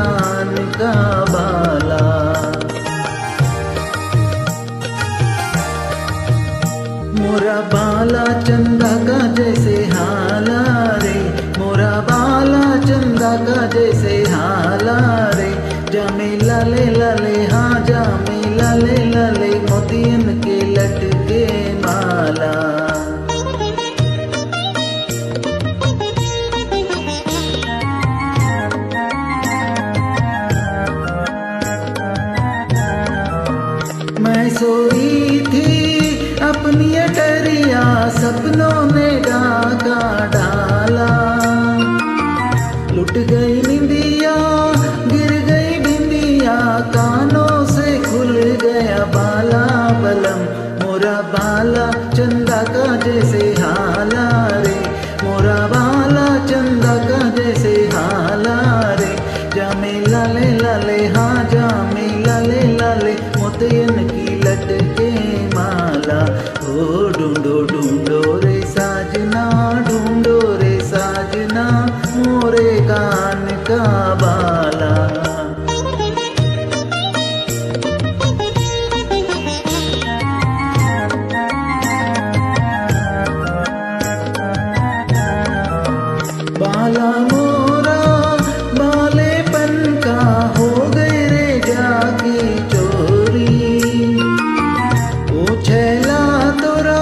कान का बाला। मोरा बाला चंदा का जैसे हाला रे, मोरा बाला चंदा का जैसे हाला रे। जामे लाले लाले हाँ जामे लाले लाले मोतियन के लटके माला। मैं सोई थी अपनी अटरिया, सपनों ने डाका डाला। लुट गई निंदिया गिर गई बिंदिया, कानों से खुल गया बाला बलम। मोरा बाला चंदा का जैसे हाला रे, मोरा बाला चंदा का जैसे हाला रे। जामे लाले लाले हाँ जामे लाले लाले मोतियन की लटके माला। ओ ढूंढो ढूंढो रे साजना, ढूंढो रे साजना मोरे कान का बाला। बाला मोरा बालेपन का हो गए रे जाके चोरी। ओ छैला तोरा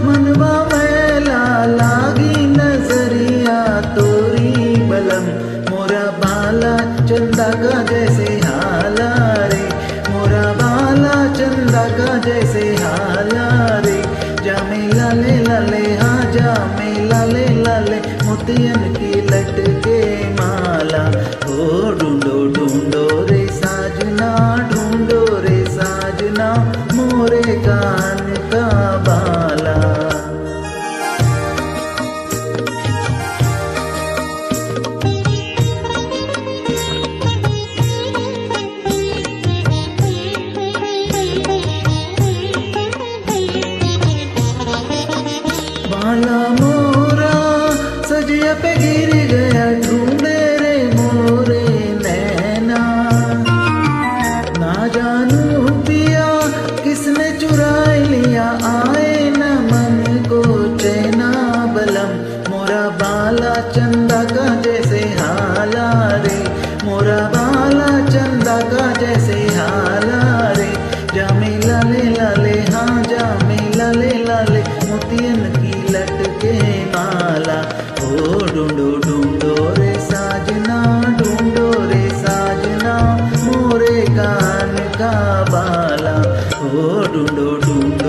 मनवा मैला लागी नजरिया तोरी बलम। मोरा बाला चंदा का जैसे हाला रे, मोरा बाला चंदा का जैसे हाला रे। जामे लाले लाले हाँ जामे लाले लाले मोतियन की लटके माला। ओ ढूंढो ढूंढो रे साजना, ढूंढो रे साजना मोरे कान का बाला। बाला मोरा सजिया पे गिर गया, ढूंढे रे मोरे नैना। ना जानू पिया किसने चुरा लिया, आए न मन को चैना बलम। मोरा बाला चंदा का जैसे हाला रे, मोरा बाला चंदा का जैसे हाला रे। जामे लाले लाले हाँ जामे लाले लाले मोतियन की लटके माला। ओ ढूंढो ढूंढो रे साजना, ढूंढो रे साजना मोरे कान का बाला। ओ ढूंढो ढूंढो